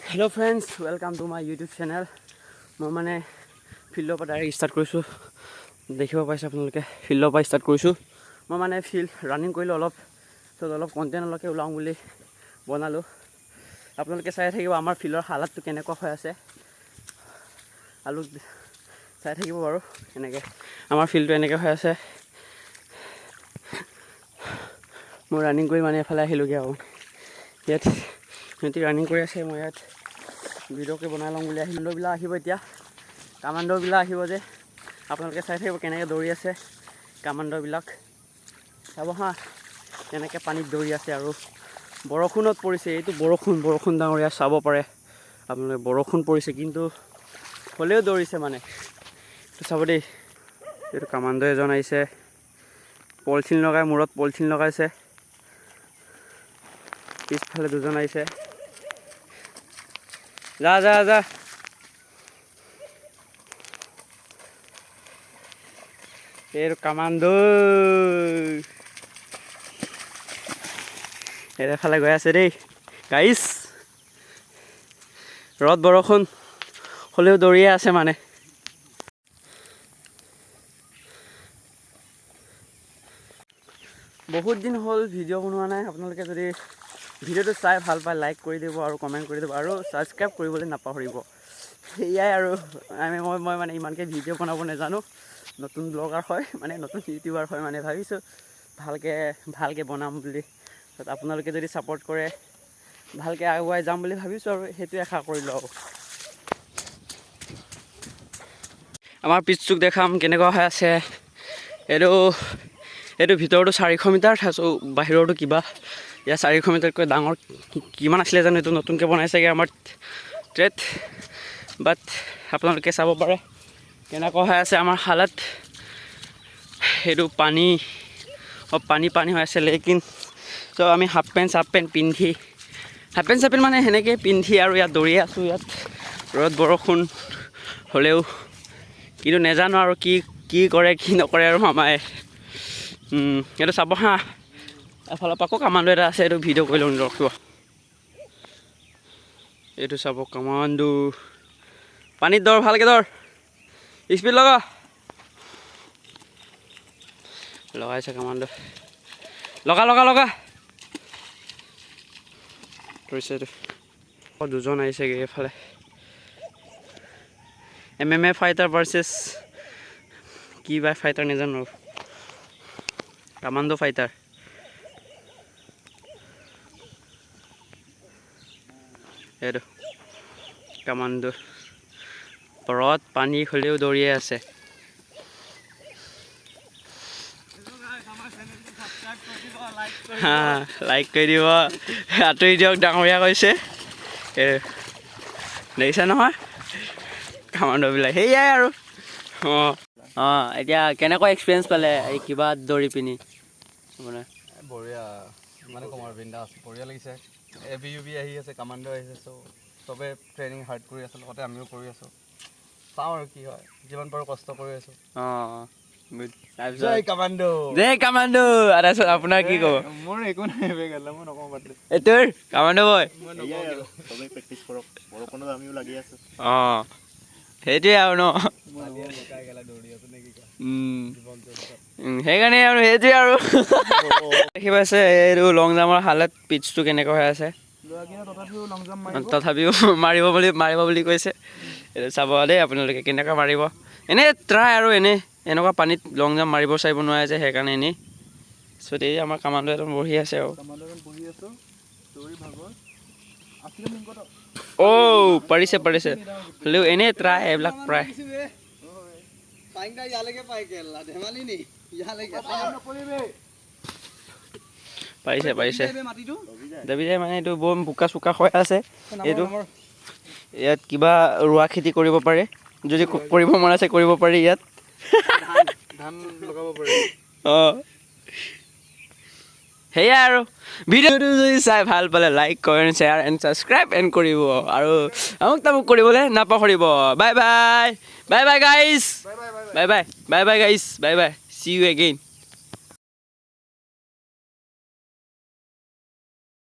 Hello friends, welcome to my YouTube channel. মই মানে ফিল্ডৰ পৰা ডাইৰেক্ট ষ্টাৰ্ট কৰিছোঁ। দেখিব পাইছে আপোনালোকে ফিল্ডৰ পৰা ষ্টাৰ্ট কৰিছোঁ। মই মানে ফিল্ড ৰানিং কৰিলোঁ অলপ কণ্টেণ্টলৈকে ওলাওঁ বুলি বনালোঁ। আপোনালোকে চাই থাকিব আমাৰ ফিল্ডৰ হালাতটো কেনেকুৱা হৈ আছে আৰু চাই থাকিব বাৰু এনেকৈ আমাৰ ফিল্ডটো এনেকৈ হৈ আছে। মই ৰানিং কৰি মানে এফালে আহিলোঁগৈ আৰু ইয়াত সিহঁতি ৰানিং কৰি আছে। মই ইয়াত ভিডিঅ'কে বনাই লওঁ বুলি কামাণ্ডোবিলাক আহিব এতিয়া। কামাণ্ডোবিলাক আহিব যে আপোনালোকে চাই থাকিব কেনেকৈ দৌৰি আছে কামাণ্ডোবিলাক। চাব হা কেনেকৈ পানীত দৌৰি আছে আৰু বৰষুণত পৰিছে। এইটো বৰষুণ ডাঙৰীয়া চাব পাৰে আপোনালোকে। বৰষুণ পৰিছে কিন্তু হ'লেও দৌৰিছে মানে। এইটো চাব দেই, এইটো কামাণ্ডো এজন আহিছে, পলিথিন লগাই মূৰত পলিথিন লগাইছে। পিছফালে দুজন আহিছে। যা যা যা এইটো কামাণ্ডো এফালে গৈ আছে দেই গাইছ। ৰ'দ বৰষুণ হ'লেও দৌৰিয়ে আছে মানে। বহুত দিন হ'ল ভিডিঅ' বনোৱা নাই। আপোনালোকে যদি ভিডিঅ'টো চাই ভাল পায় লাইক কৰি দিব আৰু কমেণ্ট কৰি দিব আৰু ছাবস্ক্ৰাইব কৰিবলৈ নাপাহৰিব। সেয়াই আৰু মই মানে ইমানকৈ ভিডিঅ' বনাব নাজানো। নতুন ব্লগাৰ হয় মানে, নতুন ইউটিউবাৰ হয় মানে। ভাবিছোঁ ভালকৈ বনাম বুলি। আপোনালোকে যদি ছাপোৰ্ট কৰে ভালকৈ আগুৱাই যাম বুলি ভাবিছোঁ আৰু সেইটোৱে আশা কৰিলোঁ। আৰু আমাৰ পিচটোক দেখাম কেনেকুৱা হৈ আছে। এইটো ভিতৰতো 400 মিটাৰ, তাৰপিছত বাহিৰতো কিবা ইয়াত 400 মিটাৰতকৈ ডাঙৰ কিমান আছিলে জানো। এইটো নতুনকৈ বনাইছেগৈ আমাৰ ট্ৰেড। বাট আপোনালোকে চাব পাৰে কেনেকুৱা হৈ আছে আমাৰ হালত। সেইটো পানী হৈ আছে। লেকিন চ' আমি হাফ পেণ্ট পিন্ধি মানে সেনেকৈ পিন্ধি আৰু ইয়াত দৌৰিয়ে আছোঁ। ইয়াত ৰ'দ বৰষুণ হ'লেও কিন্তু নেজানো আৰু কি কৰে কি নকৰে আৰু মামাই। এইটো চাব হা, এফালৰ পৰা আকৌ কামাণ্ডো এটা আছে। এইটো ভিডিঅ' কৰি লওঁ ৰখিব। এইটো চাব কামাণ্ডো পানীত দৌৰ, ভালকৈ দৌৰ, স্পীড লগাইছে কামাণ্ডো। লগা কৰিছে। এইটো দুজন আহিছেগৈ এইফালে। MMA ফাইটাৰ ভাৰ্চেছ কি বা ফাইটাৰ নাজানো, কামাণ্ডো ফাইটাৰ। এইটো কামাণ্ডো পৰত পানী হ'লেও দৌৰিয়ে আছে। লাইক কৰি দিব, আঁতৰি দিয়ক ডাঙৰীয়া কৈছে। দেখিছে নহয় কামাণ্ডোবিলাক। সেয়াই আৰু এতিয়া কেনেকুৱা এক্সপিৰিয়েঞ্চ পালে এই কিবা দৌৰি পিনি? মানে বঢ়িয়া, মানে কমাৰ বিন্দাছ বঢ়িয়া লাগিছে। ABUB আহি আছে, কামাণ্ডো আহিছে, চবে ট্ৰেইনিং হাৰ্ড কৰি আছে, লগতে আমিও কৰি আছোঁ। চাওঁ আৰু কি হয়, যিমান পাৰোঁ কষ্ট কৰি আছোঁ। জয় কামাণ্ডো। তাৰপিছত আপোনাৰ কি ক'ব? মোৰ একো নাই, মই নকওঁ বাদ। এইটোৰ কামাণ্ডো বয় প্ৰেক্টিছ কৰক, বৰষুণত আমিও লাগি আছোঁ। সেইটোৱে আৰু ন, সেইকাৰণে আৰু সেইটোৱে আৰু দেখি পাইছে। এইটো লং জাম্পৰ হালত পিচটো কেনেকুৱা হৈ আছে। তথাপিও মাৰিব বুলি কৈছে। এইটো চাব দেই আপোনালোকে কেনেকুৱা মাৰিব। এনেই ট্ৰাই আৰু এনেকুৱা পানীত লং জাম্প মাৰিব চাৰিব নোৱাৰে যে, সেইকাৰণে এনেই। চ' এই আমাৰ কামাণ্ডো এজন বহি আছে আৰু পাৰিছে হ'লেও এনেই ট্ৰাই এইবিলাক প্ৰায় পাৰিছে। দেৱী যায় মানে এইটো বৰ বোকা চোকা হৈ আছে। এইটো ইয়াত কিবা ৰোৱা খেতি কৰিব পাৰে, যদি কৰিব মন আছে কৰিব পাৰি ইয়াত। ধান লগাব পাৰে। সেয়াই আৰু ভিডিঅ'টো যদি চাই ভাল পালে like comment share and subscribe কৰিব আৰু আমুক তামুক কৰিবলৈ নাপাহৰিব। Bye bye guys, bye bye, see you again.